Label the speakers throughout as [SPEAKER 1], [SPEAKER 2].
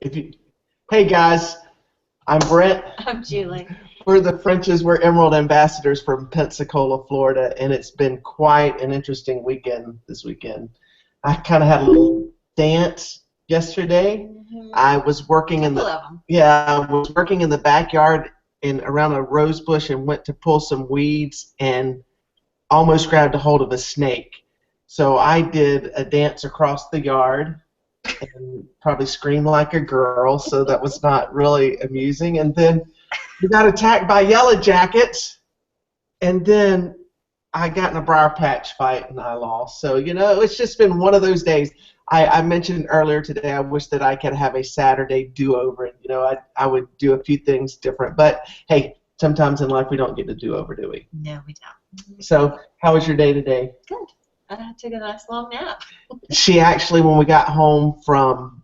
[SPEAKER 1] If you, hey guys, I'm Brent.
[SPEAKER 2] I'm Julie.
[SPEAKER 1] We're the Frenches. We're Emerald Ambassadors from Pensacola, Florida, and it's been quite an interesting weekend this weekend. I kind of had a little dance yesterday. I was working in
[SPEAKER 2] Couple
[SPEAKER 1] the
[SPEAKER 2] of them.
[SPEAKER 1] I was working in the backyard and around a rose bush and went to pull some weeds and almost grabbed a hold of a snake. So I did a dance across the yard and probably screamed like a girl, so that was not really amusing. And then we got attacked by yellow jackets, and then I got in a briar patch fight and I lost. So, it's just been one of those days. I mentioned earlier today I wish that I could have a Saturday do-over, and, I would do a few things different. But, hey, sometimes in life we don't get to do-over, do we?
[SPEAKER 2] No, we don't.
[SPEAKER 1] So, how was your day today?
[SPEAKER 2] Good. I took a nice long nap.
[SPEAKER 1] She actually, when we got home from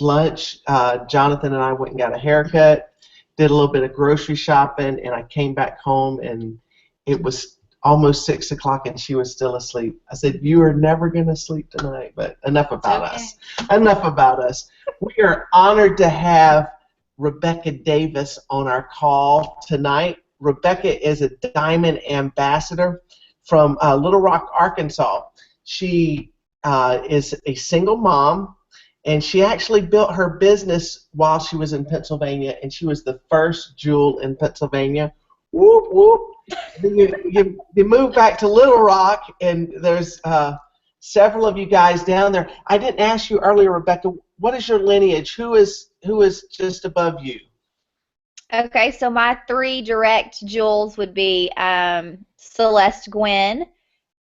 [SPEAKER 2] Lunch.
[SPEAKER 1] Jonathan and I went and got a haircut, did a little bit of grocery shopping, and I came back home, and it was almost 6 o'clock, and she was still asleep. I said, "You are never going to sleep tonight," but enough about us. Enough about us. We are honored to have Rebecca Davis on our call tonight. Rebecca is a Diamond Ambassador from Little Rock, Arkansas. She is a single mom, and she actually built her business while she was in Pennsylvania, and she was the first jewel in Pennsylvania. Whoop, whoop. You move back to Little Rock, and there's several of you guys down there. I didn't ask you earlier, Rebecca, what is your lineage? Who is just above you?
[SPEAKER 3] Okay, so my three direct jewels would be Celeste Gwynn,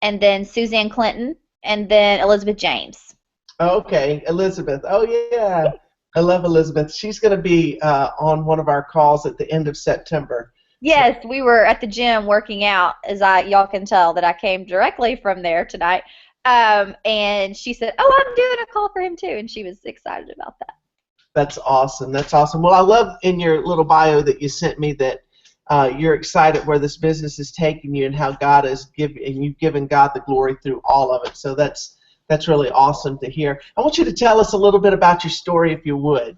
[SPEAKER 3] and then Suzanne Clinton, and then Elizabeth James.
[SPEAKER 1] Okay, Elizabeth. Oh, yeah. I love Elizabeth. She's going to be on one of our calls at the end of September.
[SPEAKER 3] Yes, we were at the gym working out, as y'all can tell that I came directly from there tonight. And she said, "Oh, I'm doing a call for him too," and she was excited about that.
[SPEAKER 1] That's awesome. That's awesome. Well, I love in your little bio that you sent me that you're excited where this business is taking you and how God has given, and you've given God the glory through all of it. So that's really awesome to hear. I want you to tell us a little bit about your story, if you would.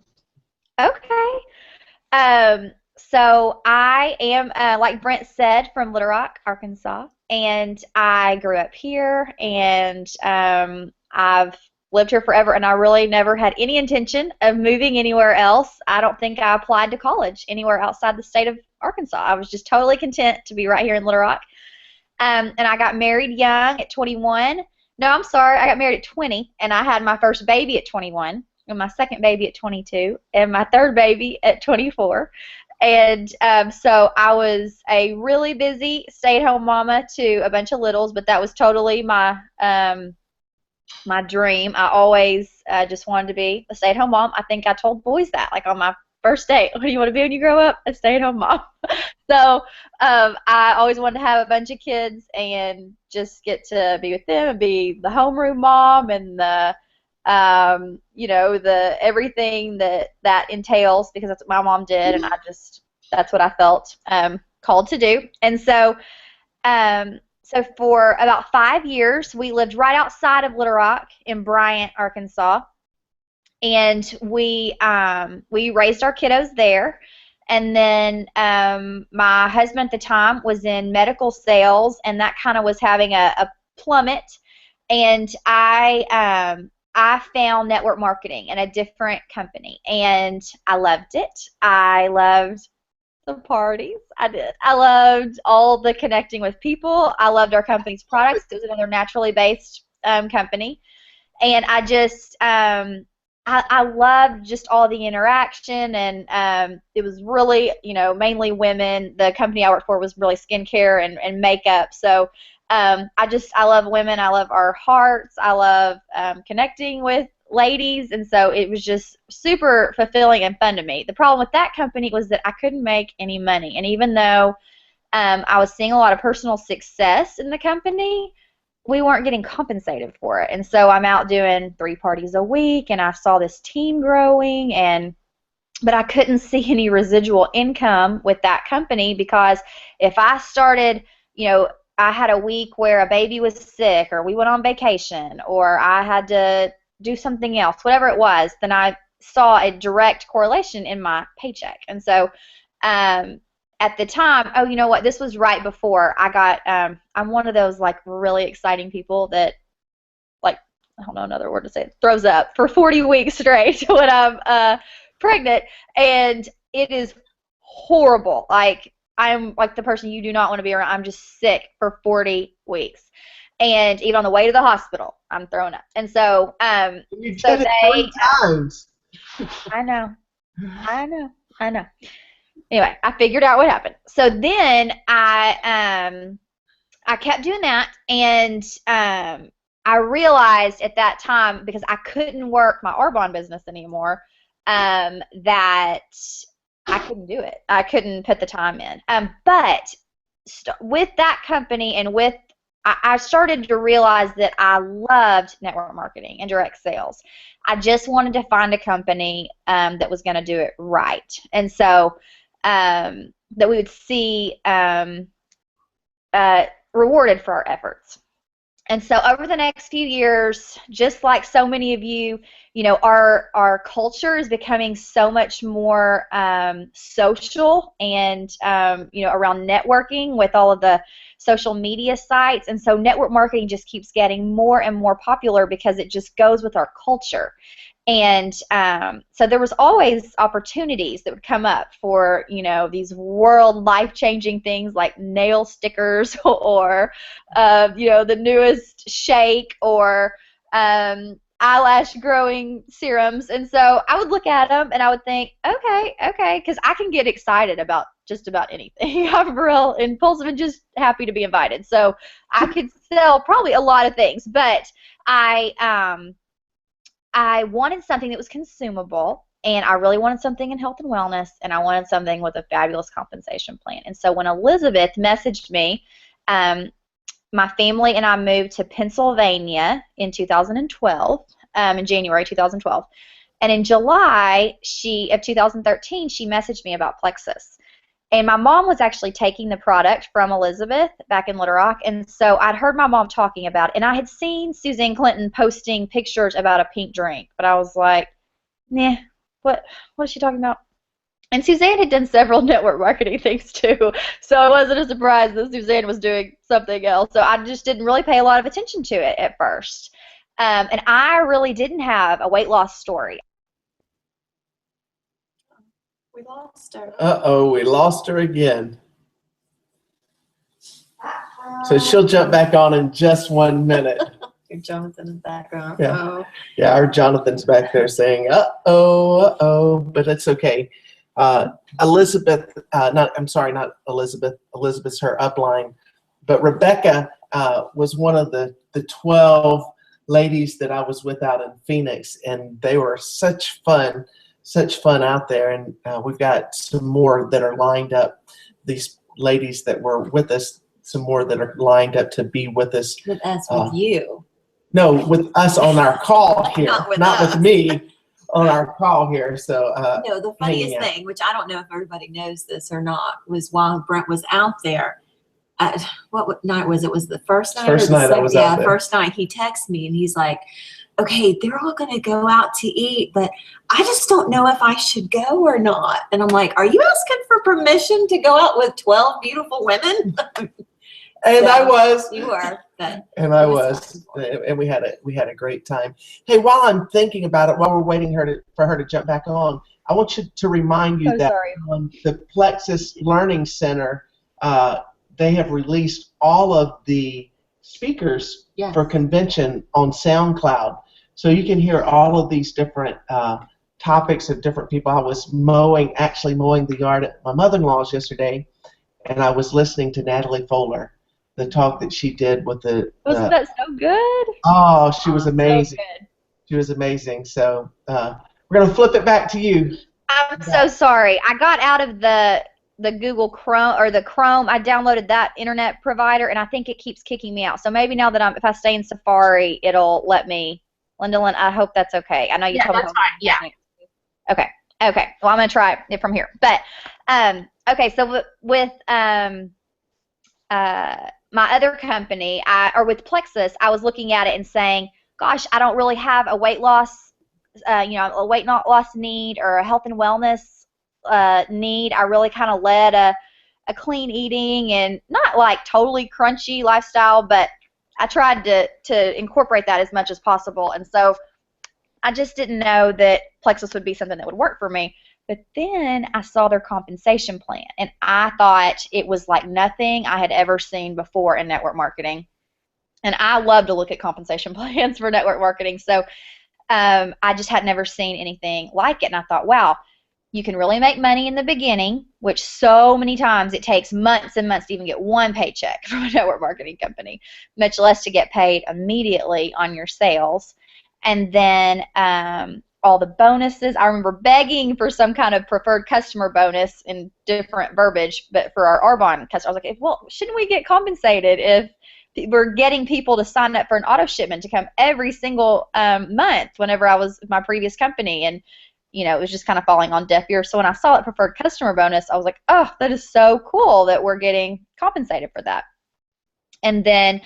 [SPEAKER 3] Okay. So I am, like Brent said, from Little Rock, Arkansas, and I grew up here, and I've lived here forever, and I really never had any intention of moving anywhere else. I don't think I applied to college anywhere outside the state of Arkansas. I was just totally content to be right here in Little Rock. And I got married young at 21. No, I'm sorry, I got married at 20, and I had my first baby at 21, and my second baby at 22, and my third baby at 24. And so I was a really busy stay-at-home mama to a bunch of littles, but that was totally my my dream. I always just wanted to be a stay-at-home mom. I think I told boys that, like on my first date, what do you want to be when you grow up? A stay-at-home mom. So I always wanted to have a bunch of kids and just get to be with them and be the homeroom mom and the the everything that entails, because that's what my mom did, and that's what I felt called to do. And so so for about 5 years, we lived right outside of Little Rock in Bryant, Arkansas, and we raised our kiddos there. And then my husband at the time was in medical sales, and that kind of was having a plummet. And I found network marketing in a different company, and I loved it. I loved the parties. I did. I loved all the connecting with people. I loved our company's products. It was another naturally based company, and I just I loved just all the interaction, and it was really, mainly women. The company I worked for was really skincare and makeup, so I love women. I love our hearts. I love connecting with ladies, and so it was just super fulfilling and fun to me. The problem with that company was that I couldn't make any money, and even though I was seeing a lot of personal success in the company, we weren't getting compensated for it. And so I'm out doing 3 parties a week, and I saw this team growing, but I couldn't see any residual income with that company, because if I started, I had a week where a baby was sick, or we went on vacation, or I had to do something else, whatever it was, then saw a direct correlation in my paycheck. And so at the time, oh, you know what? This was right before I got, I'm one of those like really exciting people that like, I don't know another word to say, it, throws up for 40 weeks straight when I'm pregnant. And it is horrible. Like, I'm like the person you do not want to be around. I'm just sick for 40 weeks. And even on the way to the hospital, I'm throwing up. And so,
[SPEAKER 1] You
[SPEAKER 3] so
[SPEAKER 1] did it
[SPEAKER 3] they,
[SPEAKER 1] 3 times.
[SPEAKER 3] I know. Anyway, I figured out what happened. So then I kept doing that, and I realized at that time, because I couldn't work my Arbonne business anymore, that I couldn't do it. I couldn't put the time in. But with that company and with I started to realize that I loved network marketing and direct sales. I just wanted to find a company that was going to do it right, and so that we would see rewarded for our efforts. And so over the next few years, just like so many of you, you know, our culture is becoming so much more social and, you know, around networking with all of the social media sites. And so network marketing just keeps getting more and more popular because it just goes with our culture. And so there was always opportunities that would come up for, you know, these world life-changing things like nail stickers or, you know, the newest shake or eyelash growing serums. And so I would look at them and I would think, okay, because I can get excited about just about anything. I'm real impulsive and just happy to be invited. So I could sell probably a lot of things, but I wanted something that was consumable, and I really wanted something in health and wellness, and I wanted something with a fabulous compensation plan. And so when Elizabeth messaged me, my family and I moved to Pennsylvania in 2012, in January 2012. And in July of 2013, she messaged me about Plexus. And my mom was actually taking the product from Elizabeth back in Little Rock, and so I'd heard my mom talking about it, and I had seen Suzanne Clinton posting pictures about a pink drink, but I was like, nah, what is she talking about? And Suzanne had done several network marketing things too, so it wasn't a surprise that Suzanne was doing something else, so I just didn't really pay a lot of attention to it at first. And I really didn't have a weight loss story.
[SPEAKER 2] We lost her.
[SPEAKER 1] Uh-oh, we lost her again. So she'll jump back on in just 1 minute.
[SPEAKER 2] Jonathan in the background.
[SPEAKER 1] Yeah.
[SPEAKER 2] Oh.
[SPEAKER 1] Yeah, our Jonathan's back there saying, uh-oh, but it's okay. Elizabeth, not Elizabeth. Elizabeth's her upline. But Rebecca was one of the 12 ladies that I was with out in Phoenix, and they were such fun out there. And we've got some more that are lined up. These ladies that were with us, some more that are lined up to be with us.
[SPEAKER 2] With us, with you.
[SPEAKER 1] No, with us on our call here, not
[SPEAKER 2] us.
[SPEAKER 1] with me on our call here. So
[SPEAKER 2] no, the funniest thing, which I don't know if everybody knows this or not, was while Brent was out there. What night was it? Was the first night?
[SPEAKER 1] First night I was out there.
[SPEAKER 2] First night. He texts me and he's like, "Okay, they're all going to go out to eat, but I just don't know if I should go or not." And I'm like, "Are you asking for permission to go out with 12 beautiful women?"
[SPEAKER 1] And I was.
[SPEAKER 2] You were.
[SPEAKER 1] And I was. And we had a great time. Hey, while I'm thinking about it, while we're waiting for her to jump back on, I want you to remind you that on the Plexus Learning Center, they have released all of the speakers for convention on SoundCloud. So you can hear all of these different topics of different people. I was actually mowing the yard at my mother-in-law's yesterday, and I was listening to Natalie Fuller, the talk that she did with the...
[SPEAKER 3] Wasn't that so good?
[SPEAKER 1] Oh, she was amazing.
[SPEAKER 3] So good.
[SPEAKER 1] She was amazing. So we're going to flip it back to you.
[SPEAKER 3] I'm so sorry. I got out of the Google Chrome or the Chrome. I downloaded that internet provider, and I think it keeps kicking me out. So maybe now that if I stay in Safari, it'll let me. Lyndalyn, I hope that's okay. I know you told me.
[SPEAKER 2] That's fine. Yeah.
[SPEAKER 3] Okay. Well, I'm gonna try it from here. But okay. So with my other company, with Plexus, I was looking at it and saying, "Gosh, I don't really have a weight loss a weight loss need or a health and wellness need. I really kind of led a clean eating and not like totally crunchy lifestyle, but I tried to incorporate that as much as possible. And so I just didn't know that Plexus would be something that would work for me. But then I saw their compensation plan, and I thought it was like nothing I had ever seen before in network marketing. And I love to look at compensation plans for network marketing. So I just had never seen anything like it. And I thought, wow, you can really make money in the beginning, which so many times it takes months and months to even get one paycheck from a network marketing company, much less to get paid immediately on your sales. And then all the bonuses. I remember begging for some kind of preferred customer bonus in different verbiage, but for our Arbonne customer, I was like, well, shouldn't we get compensated if we're getting people to sign up for an auto shipment to come every single month whenever I was with my previous company? And, it was just kind of falling on deaf ears. So when I saw that preferred customer bonus, I was like, oh, that is so cool that we're getting compensated for that. And then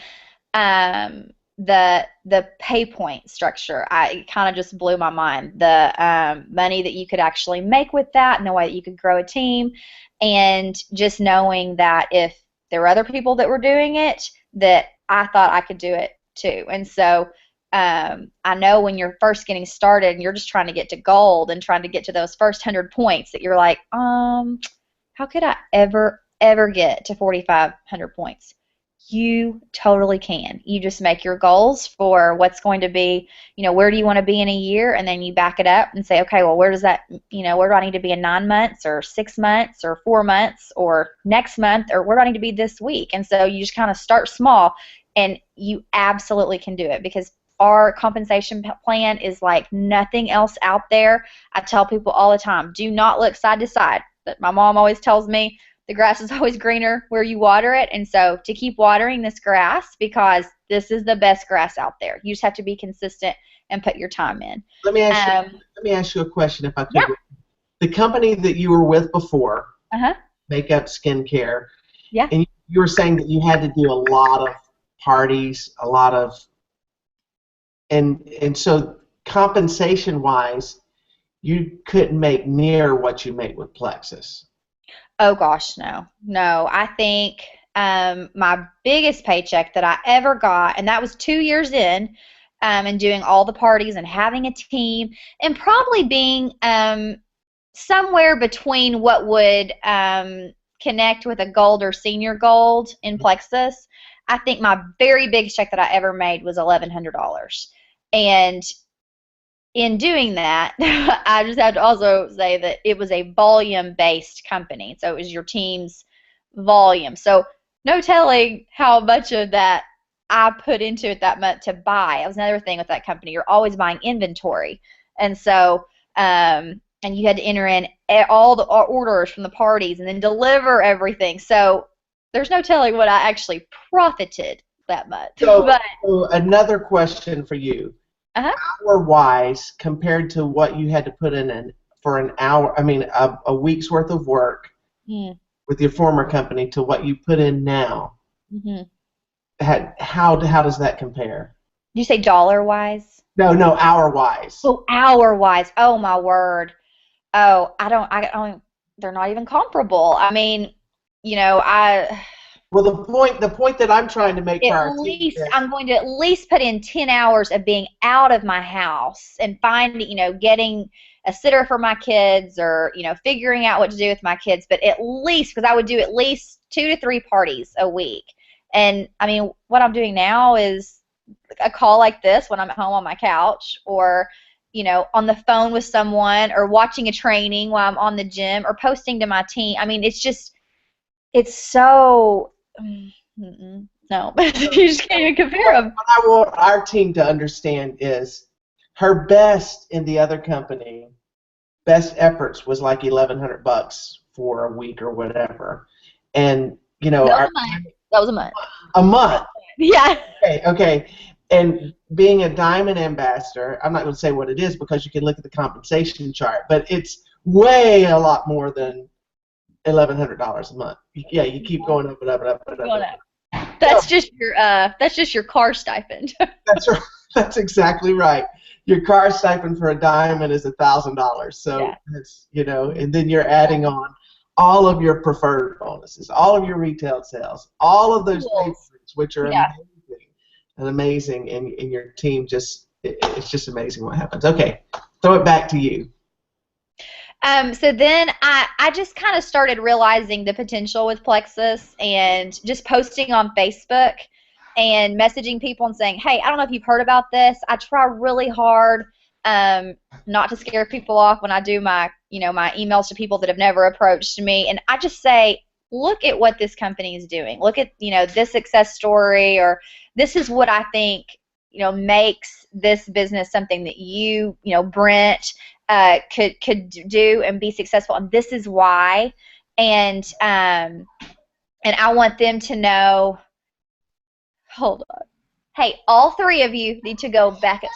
[SPEAKER 3] the pay point structure, it kind of just blew my mind. The money that you could actually make with that, and the way that you could grow a team, and just knowing that if there were other people that were doing it, that I thought I could do it too. And so I know when you're first getting started and you're just trying to get to gold and trying to get to those first 100 points, that you're like, how could I ever get to 4,500 points? You totally can. You just make your goals for what's going to be, where do you want to be in a year, and then you back it up and say, okay, well, where does that, where do I need to be in 9 months or 6 months or 4 months or next month, or where do I need to be this week? And so you just kind of start small, and you absolutely can do it, because our compensation plan is like nothing else out there. I tell people all the time, do not look side to side. But my mom always tells me, the grass is always greener where you water it. And so to keep watering this grass, because this is the best grass out there. You just have to be consistent and put your time in.
[SPEAKER 1] Let me ask you a question, if I could.
[SPEAKER 3] Yeah.
[SPEAKER 1] The company that you were with before, Makeup Skincare, and you were saying that you had to do a lot of parties, a lot of, and so compensation-wise, you couldn't make near what you make with Plexus.
[SPEAKER 3] Oh gosh, no. I think my biggest paycheck that I ever got, and that was 2 years in, and doing all the parties and having a team, and probably being somewhere between what would connect with a gold or senior gold in Plexus. I think my very biggest check that I ever made was $1,100. And in doing that, I just have to also say that it was a volume-based company. So it was your team's volume. So no telling how much of that I put into it that month to buy. That was another thing with that company. You're always buying inventory. And so, and you had to enter in all the orders from the parties and then deliver everything. So there's no telling what I actually profited that month.
[SPEAKER 1] So another question for you. Hour-wise, compared to what you had to put in for an hour, a week's worth of work with your former company to what you put in now, how does that compare?
[SPEAKER 3] Did you say dollar-wise?
[SPEAKER 1] No, hour-wise.
[SPEAKER 3] Oh, hour-wise. Oh, my word. Oh, I don't, they're not even comparable.
[SPEAKER 1] Well, the point that I'm trying to make for our team is,
[SPEAKER 3] I'm going to at least put in 10 hours of being out of my house and finding, getting a sitter for my kids, or, figuring out what to do with my kids. But at least, because I would do at least 2 to 3 parties a week. And, what I'm doing now is a call like this when I'm at home on my couch, or, on the phone with someone, or watching a training while I'm on the gym, or posting to my team. It's so... No, you just can't even compare them.
[SPEAKER 1] What I want our team to understand is her best in the other company, best efforts was like $1,100 for a week or whatever, and
[SPEAKER 3] that was a month.
[SPEAKER 1] A month.
[SPEAKER 3] Yeah.
[SPEAKER 1] Okay. And being a diamond ambassador, I'm not going to say what it is because you can look at the compensation chart, but it's way a lot more than $1,100 a month. Yeah, you keep going up and up and up and up.
[SPEAKER 3] That's just your car stipend.
[SPEAKER 1] That's right. That's exactly right. Your car stipend for a diamond is $1,000. So it's, and then you're adding on all of your preferred bonuses, all of your retail sales, all of those payments, which are amazing, and your team it's just amazing what happens. Okay, throw it back to you.
[SPEAKER 3] So then I just kind of started realizing the potential with Plexus and just posting on Facebook and messaging people and saying, hey, I don't know if you've heard about this. I try really hard not to scare people off when I do my emails to people that have never approached me. And I just say, look at what this company is doing. Look at, this success story, or this is what I think, makes this business something that Brent, could do and be successful, and this is why, and I want them to know. Hold on, hey, all three of you need to go back up.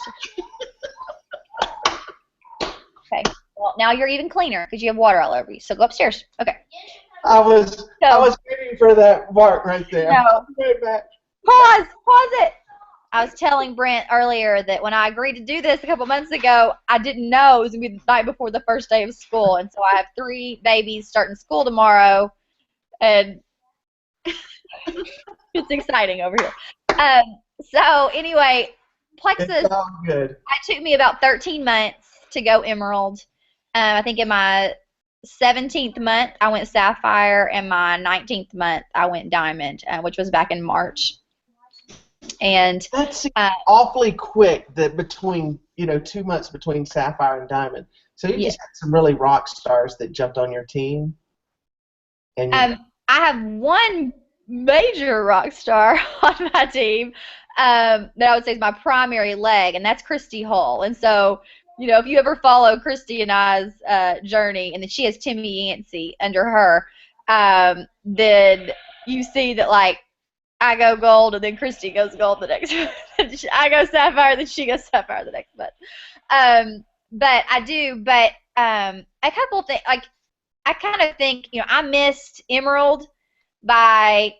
[SPEAKER 3] Okay, well now you're even cleaner because you have water all over you. So go upstairs. Okay.
[SPEAKER 1] I was waiting for that mark right there.
[SPEAKER 3] No.
[SPEAKER 1] Right back.
[SPEAKER 3] Pause it. I was telling Brent earlier that when I agreed to do this a couple months ago, I didn't know it was going to be the night before the first day of school. And so I have 3 babies starting school tomorrow, and it's exciting over here. So anyway, Plexus,
[SPEAKER 1] good.
[SPEAKER 3] it took me about 13 months to go Emerald. I think in my 17th month, I went Sapphire, and my 19th month, I went Diamond, which was back in March. And
[SPEAKER 1] that's awfully quick, that between 2 months between Sapphire and Diamond. So you just had some really rock stars that jumped on your team. And
[SPEAKER 3] I have one major rock star on my team that I would say is my primary leg, and that's Christy Hull. And so, if you ever follow Christy and I's journey, and then she has Timmy Yancey under her, then you see that, like, I go gold, and then Christy goes gold the next month. I go Sapphire, then she goes Sapphire the next month. But I do. But a couple of things, like, I kind of think, I missed Emerald by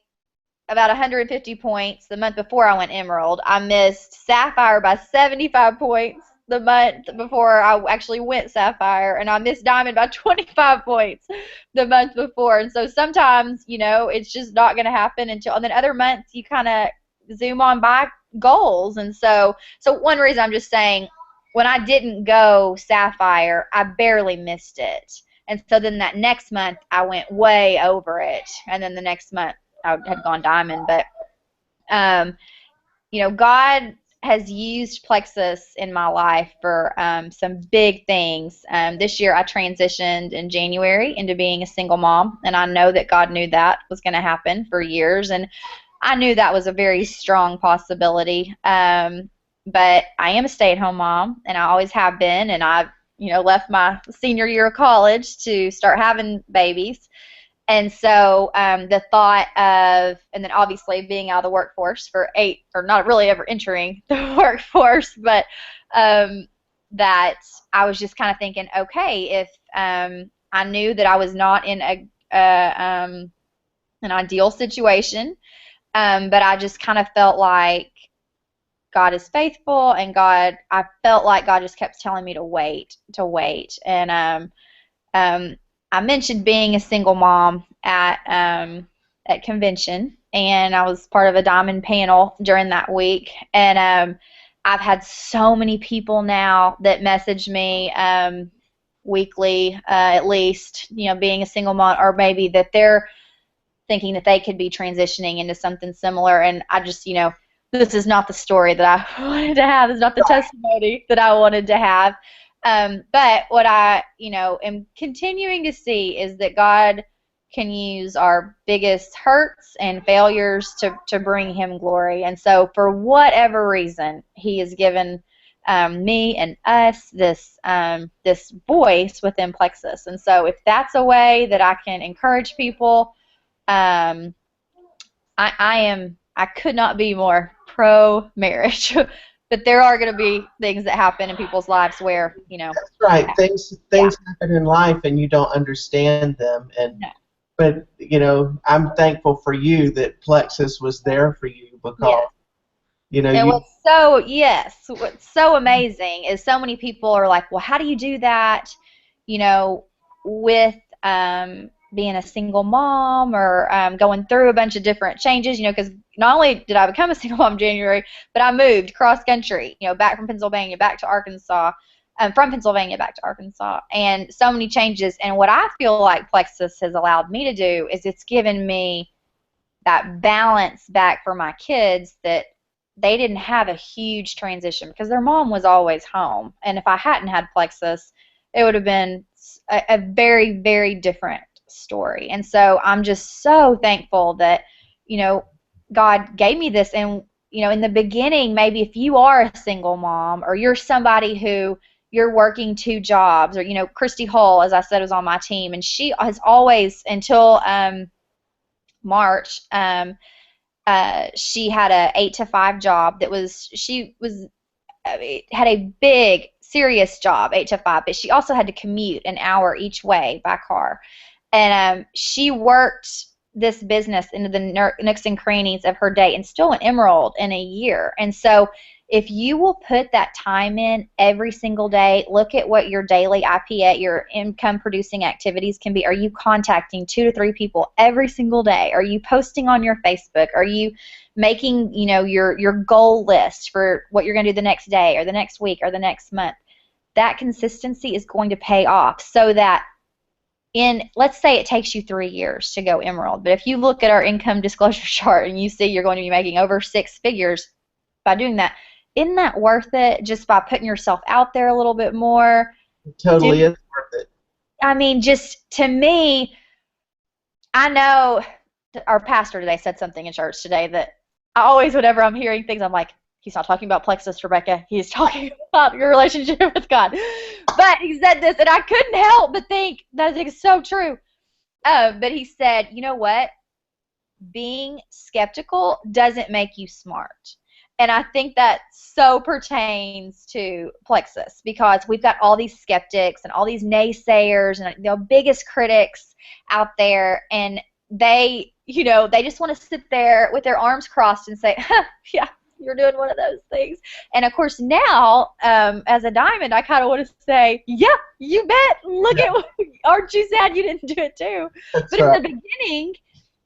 [SPEAKER 3] about 150 points the month before I went Emerald. I missed Sapphire by 75 points the month before I actually went Sapphire, and I missed Diamond by 25 points the month before. And so sometimes, it's just not going to happen and then other months you kind of zoom on by goals. And so one reason I'm just saying, when I didn't go Sapphire, I barely missed it. And so then that next month I went way over it, and then the next month I had gone Diamond. But God has used Plexus in my life for some big things. This year I transitioned in January into being a single mom, and I know that God knew that was going to happen for years, and I knew that was a very strong possibility. But I am a stay-at-home mom, and I always have been, and I've left my senior year of college to start having babies. And so the thought of, and then obviously being out of the workforce for 8, or not really ever entering the workforce, but that I was just kind of thinking, okay, if I knew that I was not in an ideal situation, but I just kind of felt like God is faithful, and I felt like God just kept telling me to wait. And I mentioned being a single mom at convention, and I was part of a Diamond panel during that week. And I've had so many people now that message me weekly, at least, being a single mom, or maybe that they're thinking that they could be transitioning into something similar. And I just, this is not the story that I wanted to have. This is not the testimony that I wanted to have. But what I, am continuing to see is that God can use our biggest hurts and failures to bring Him glory. And so for whatever reason, He has given me and us this voice within Plexus. And so if that's a way that I can encourage people, I could not be more pro-marriage. But there are going to be things that happen in people's lives where,
[SPEAKER 1] That's right. Things happen in life, and you don't understand them. But, I'm thankful for you that Plexus was there for you, because You know,
[SPEAKER 3] And
[SPEAKER 1] you
[SPEAKER 3] what's so amazing is so many people are like, well, how do you do that, you know, with being a single mom or going through a bunch of different changes, you know, because not only did I become a single mom in January, but I moved cross country, you know, back from Pennsylvania back to Arkansas, from Pennsylvania back to Arkansas, and so many changes. And what I feel like Plexus has allowed me to do is it's given me that balance back for my kids, that they didn't have a huge transition because their mom was always home. And if I hadn't had Plexus, it would have been a very, very different story. And so I'm just so thankful that, you know, God gave me this. And, you know, in the beginning, maybe if you are a single mom or you're somebody who you're working 2 jobs, or, you know, Christy Hull, as I said, was on my team, and she has always, until March, she had a 8 to 5 job that was, she was, had a big, serious job, 8 to 5, but she also had to commute an hour each way by car. And she worked this business into the nooks and crannies of her day and still an emerald in a year. And so if you will put that time in every single day, look at what your daily IPA, your income producing activities can be. Are you contacting 2 to 3 people every single day? Are you posting on your Facebook? Are you making, you know, your goal list for what you're going to do the next day or the next week or the next month? That consistency is going to pay off, so that let's say it takes you 3 years to go emerald, but if you look at our income disclosure chart and you see you're going to be making over 6 figures by doing that, isn't that worth it, just by putting yourself out there a little bit more?
[SPEAKER 1] it totally is worth it.
[SPEAKER 3] I mean, just to me, I know our pastor today said something in church today that I always, whenever I'm hearing things, I'm like, he's not talking about Plexus, Rebecca. He's talking about your relationship with God. But he said this, and I couldn't help but think that is so true. But he said, you know what? Being skeptical doesn't make you smart. And I think that so pertains to Plexus, because we've got all these skeptics and all these naysayers and the biggest critics out there, and they, you know, they just want to sit there with their arms crossed and say, huh, yeah, you're doing one of those things. And of course now, as a diamond, I kind of want to say, yeah, you bet. Look at, aren't you sad you didn't do it too?
[SPEAKER 1] That's
[SPEAKER 3] But
[SPEAKER 1] right.
[SPEAKER 3] in the beginning,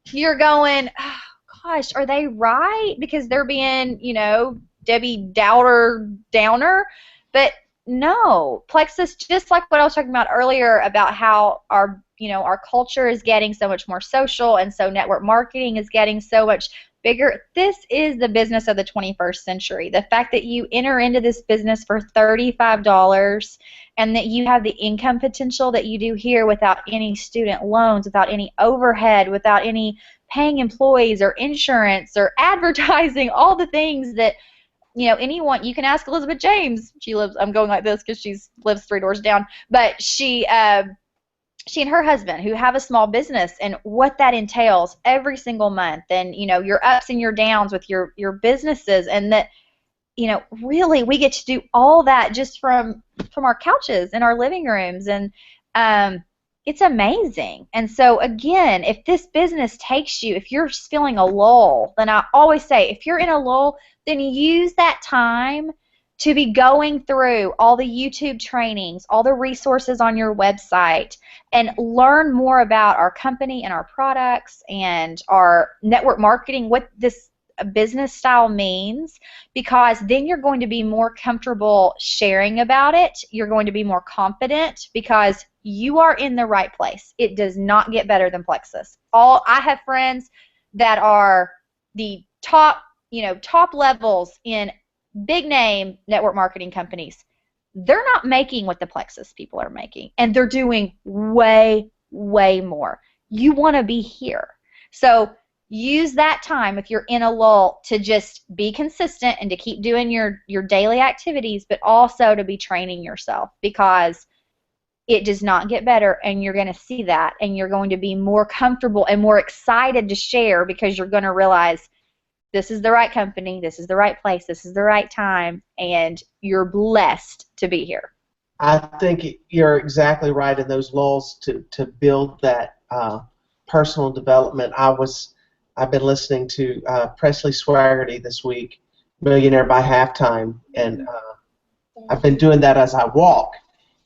[SPEAKER 3] you're going, oh, gosh, are they right? Because they're being, you know, Debbie Downer. But no, Plexus, just like what I was talking about earlier about how our, you know, our culture is getting so much more social, and so network marketing is getting so much bigger. This is the business of the 21st century. The fact that you enter into this business for $35 and that you have the income potential that you do here without any student loans, without any overhead, without any paying employees or insurance or advertising, all the things that, you know, anyone, you can ask Elizabeth James. She lives, I'm going like this because she lives 3 doors down, but she and her husband, who have a small business, and what that entails every single month, and, you know, your ups and your downs with your businesses, and that, you know, really we get to do all that just from our couches in our living rooms, and it's amazing. And so again, if this business takes you, if you're feeling a lull, then I always say, if you're in a lull, then use that time to be going through all the YouTube trainings, all the resources on your website, and learn more about our company and our products and our network marketing, what this business style means, because then you're going to be more comfortable sharing about it. You're going to be more confident because you are in the right place. It does not get better than Plexus. I have friends that are the top, you know, top levels in big name network marketing companies. They're not making what the Plexus people are making, and they're doing way, way more. You want to be here. So use that time, if you're in a lull, to just be consistent and to keep doing your daily activities, but also to be training yourself, because it does not get better, and you're going to see that, and you're going to be more comfortable and more excited to share, because you're going to realize this is the right company, this is the right place, this is the right time, and you're blessed to be here.
[SPEAKER 1] I think you're exactly right in those lulls to build that personal development. I've been listening to Presley Swaggerty this week, Millionaire by Halftime, and I've been doing that as I walk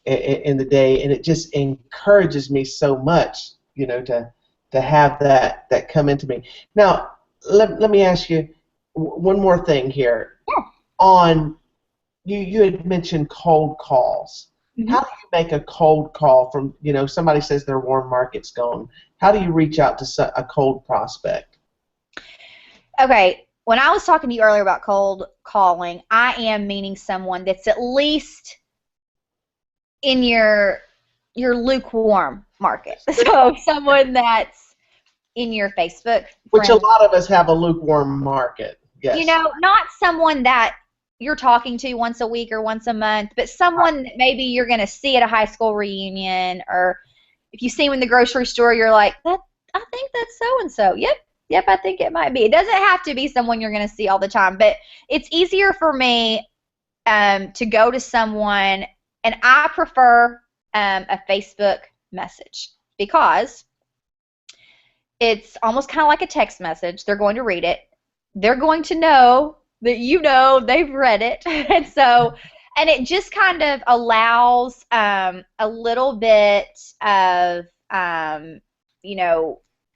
[SPEAKER 1] in the day, and it just encourages me so much, to have that come into me. Now, let me ask you one more thing here.
[SPEAKER 3] Yeah.
[SPEAKER 1] On you had mentioned cold calls.
[SPEAKER 3] Mm-hmm.
[SPEAKER 1] How do you make a cold call from, somebody says their warm market's gone? How do you reach out to a cold prospect?
[SPEAKER 3] Okay, when I was talking to you earlier about cold calling, I am meaning someone that's at least in your lukewarm market. So someone that's in your Facebook
[SPEAKER 1] Which
[SPEAKER 3] friend.
[SPEAKER 1] a lot of us have a lukewarm market. Yes.
[SPEAKER 3] Not someone that you're talking to once a week or once a month, but someone that maybe you're going to see at a high school reunion, or if you see them in the grocery store, you're like, I think that's so-and-so. Yep, I think it might be. It doesn't have to be someone you're going to see all the time, but it's easier for me to go to someone, and I prefer a Facebook message because it's almost kind of like a text message. They're going to read it. They're going to know that they've read it. and it just kind of allows a little bit of,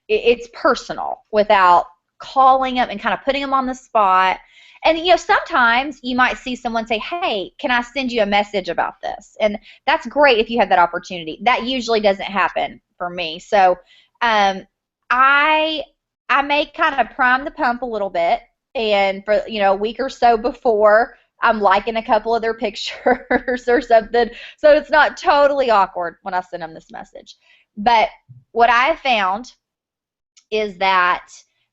[SPEAKER 3] it's personal without calling them and kind of putting them on the spot. And, sometimes you might see someone say, hey, can I send you a message about this? And that's great if you have that opportunity. That usually doesn't happen for me. So I may kind of prime the pump a little bit, and for a week or so before, I'm liking a couple of their pictures or something, so it's not totally awkward when I send them this message. But what I have found is that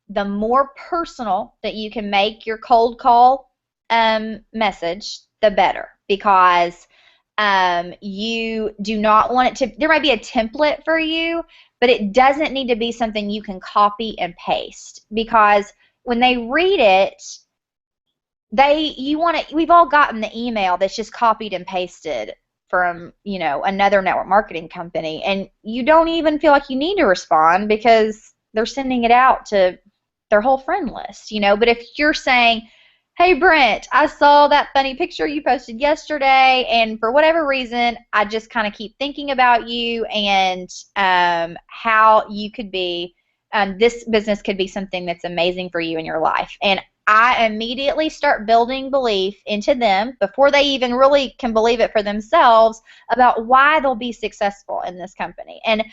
[SPEAKER 3] the more personal that you can make your cold call message, the better, because you do not want it to, there might be a template for you, but it doesn't need to be something you can copy and paste, because when they read it, we've all gotten the email that's just copied and pasted from, another network marketing company, and you don't even feel like you need to respond because they're sending it out to their whole friend list, But if you're saying, hey, Brent, I saw that funny picture you posted yesterday, and for whatever reason, I just kind of keep thinking about you and how you could be, this business could be something that's amazing for you in your life. And I immediately start building belief into them before they even really can believe it for themselves about why they'll be successful in this company. And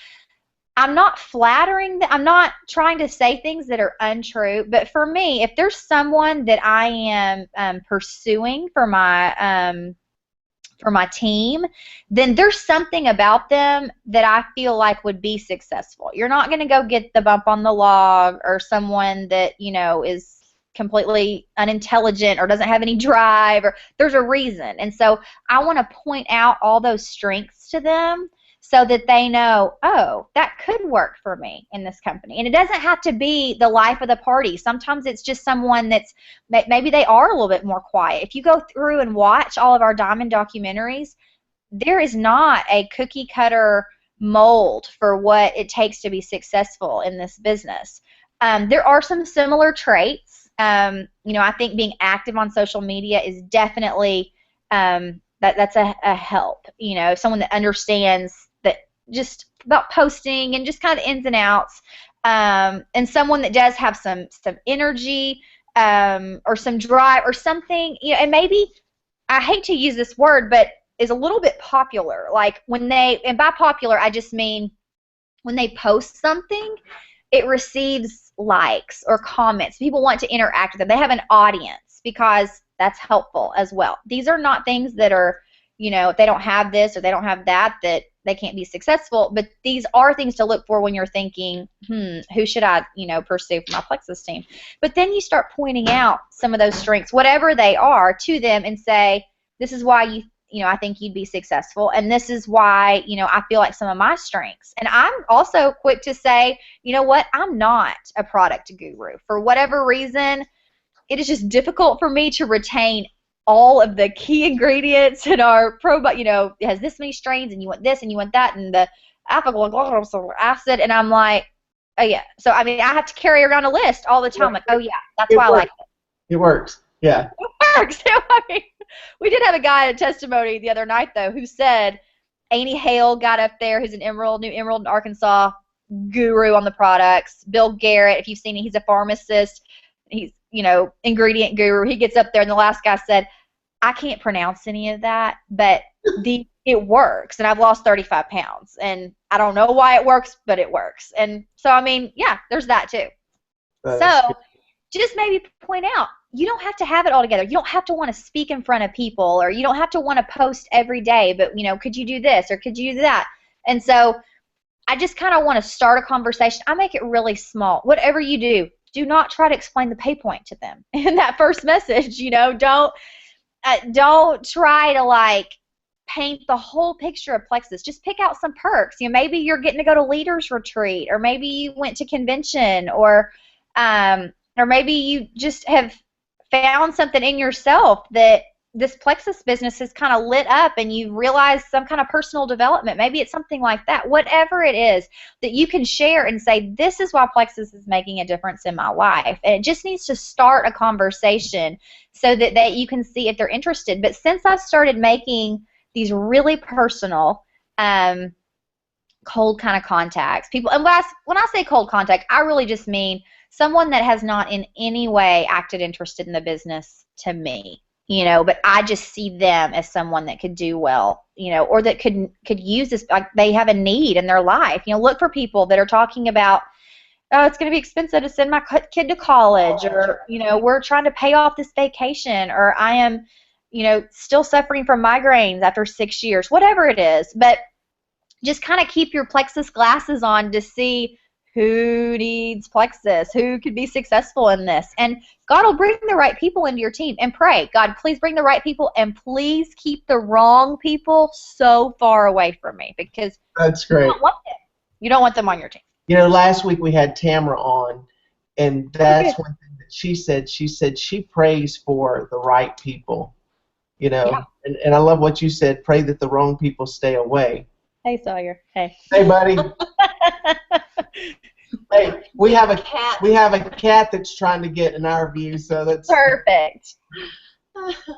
[SPEAKER 3] I'm not flattering them. I'm not trying to say things that are untrue. But for me, if there's someone that I am pursuing for my team, then there's something about them that I feel like would be successful. You're not going to go get the bump on the log or someone that is completely unintelligent or doesn't have any drive, or there's a reason. And so I want to point out all those strengths to them, so that they know, oh, that could work for me in this company. And it doesn't have to be the life of the party. Sometimes it's just someone that's, maybe they are a little bit more quiet. If you go through and watch all of our Diamond documentaries, there is not a cookie cutter mold for what it takes to be successful in this business. There are some similar traits. I think being active on social media is definitely, that's a help. Someone that understands just about posting and just kind of ins and outs, and someone that does have some energy, or some drive or something, and maybe, I hate to use this word, but is a little bit popular. Like and by popular, I just mean when they post something, it receives likes or comments. People want to interact with them. They have an audience, because that's helpful as well. These are not things that are, if they don't have this or they don't have that they can't be successful. But these are things to look for when you're thinking, who should I, pursue for my Plexus team? But then you start pointing out some of those strengths, whatever they are, to them, and say, this is why I think you'd be successful, and this is why, I feel like some of my strengths. And I'm also quick to say, what, I'm not a product guru. For whatever reason, it is just difficult for me to retain all of the key ingredients in our probiotic. It has this many strains, and you want this and you want that, and the alpha-glucosyl acid, and I'm like, oh yeah. So I have to carry around a list all the time. Like, oh yeah, that's why I like it.
[SPEAKER 1] It works. Yeah.
[SPEAKER 3] It works. I mean, we did have a guy at testimony the other night, though, who said Annie Hale got up there, who's an New Emerald in Arkansas guru on the products. Bill Garrett, if you've seen it, he's a pharmacist. He's, ingredient guru. He gets up there, and the last guy said, I can't pronounce any of that, but it works, and I've lost 35 pounds, and I don't know why it works, but it works. And so, I mean, yeah, there's that too. So just maybe point out, you don't have to have it all together. You don't have to want to speak in front of people, or you don't have to want to post every day, but, could you do this or could you do that? And so I just kind of want to start a conversation. I make it really small. Whatever you do not try to explain the pay point to them in that first message. Don't try to paint the whole picture of Plexus. Just pick out some perks. Maybe you're getting to go to leaders retreat, or maybe you went to convention, or maybe you just have found something in yourself that this Plexus business has kind of lit up, and you realize some kind of personal development. Maybe it's something like that. Whatever it is that you can share and say, this is why Plexus is making a difference in my life. And it just needs to start a conversation so that you can see if they're interested. But since I've started making these really personal, cold kind of contacts, people, and when I say cold contact, I really just mean someone that has not in any way acted interested in the business to me, but I just see them as someone that could do well, or that could use this, like they have a need in their life. Look for people that are talking about, oh, it's going to be expensive to send my kid to college, or, we're trying to pay off this vacation, or I am, still suffering from migraines after 6 years, whatever it is. But just kind of keep your Plexus glasses on to see who needs Plexus, who could be successful in this. And God will bring the right people into your team. And pray, God, please bring the right people, and please keep the wrong people so far away from me, because
[SPEAKER 1] that's great.
[SPEAKER 3] You don't want them. You don't want them on your team.
[SPEAKER 1] Last week we had Tamara on, and that's one thing that she said. She said she prays for the right people,
[SPEAKER 3] Yeah.
[SPEAKER 1] and I love what you said, pray that the wrong people stay away.
[SPEAKER 3] Hey, Sawyer. Hey.
[SPEAKER 1] Hey, buddy. Hey, we have a cat that's trying to get in our view, so that's
[SPEAKER 3] perfect.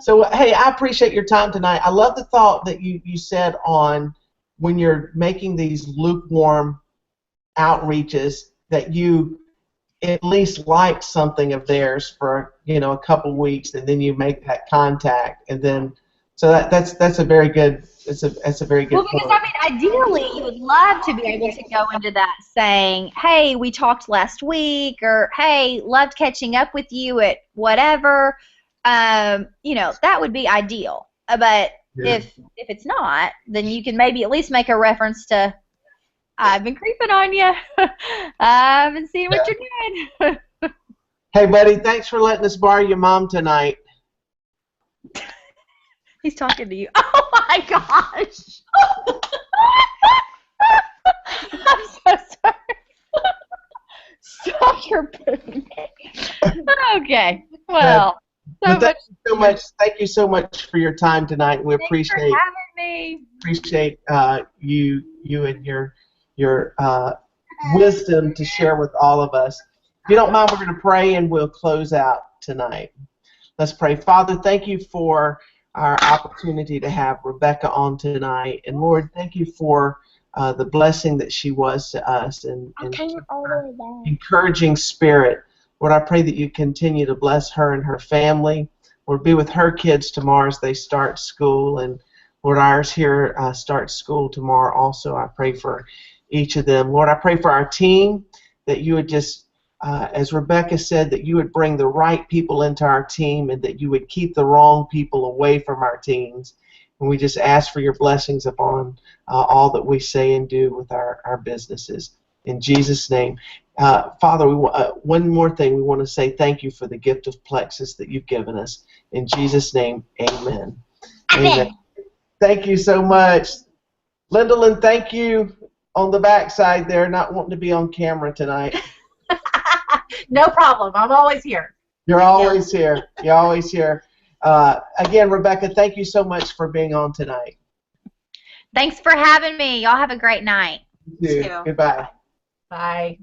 [SPEAKER 1] So, hey, I appreciate your time tonight. I love the thought that you said on when you're making these lukewarm outreaches, that you at least like something of theirs for a couple weeks, and then you make that contact, and then so that's a very good that's a very good
[SPEAKER 3] point. Because ideally you would love to be able to go into that saying, hey, we talked last week, or hey, loved catching up with you at whatever. That would be ideal. But if it's not, then you can maybe at least make a reference to, I've been creeping on you. I've been seeing what you're doing.
[SPEAKER 1] Hey, buddy, thanks for letting us borrow your mom tonight.
[SPEAKER 3] He's talking to you. Oh, my gosh. I'm so sorry. Stop your pooping. Okay. Well,
[SPEAKER 1] thank you so much for your time tonight. We
[SPEAKER 3] Thanks for having me.
[SPEAKER 1] Appreciate you and your wisdom to share with all of us. If you don't mind, we're going to pray and we'll close out tonight. Let's pray. Father, thank you for our opportunity to have Rebecca on tonight. And Lord, thank you for the blessing that she was to us, and encouraging spirit. Lord, I pray that you continue to bless her and her family. Lord, be with her kids tomorrow as they start school. And Lord, ours here start school tomorrow also. I pray for each of them. Lord, I pray for our team, that you would just, as Rebecca said, that you would bring the right people into our team, and that you would keep the wrong people away from our teams. And we just ask for your blessings upon all that we say and do with our businesses. In Jesus' name. Father, one more thing. We want to say thank you for the gift of Plexus that you've given us. In Jesus' name, amen. Amen. Thank you so much. Lyndalyn, thank you on the backside there, not wanting to be on camera tonight.
[SPEAKER 2] No problem. I'm always here.
[SPEAKER 1] You're always here. You're always here. Again, Rebecca, thank you so much for being on tonight.
[SPEAKER 3] Thanks for having me. Y'all have a great night.
[SPEAKER 1] You too. Goodbye.
[SPEAKER 2] Bye.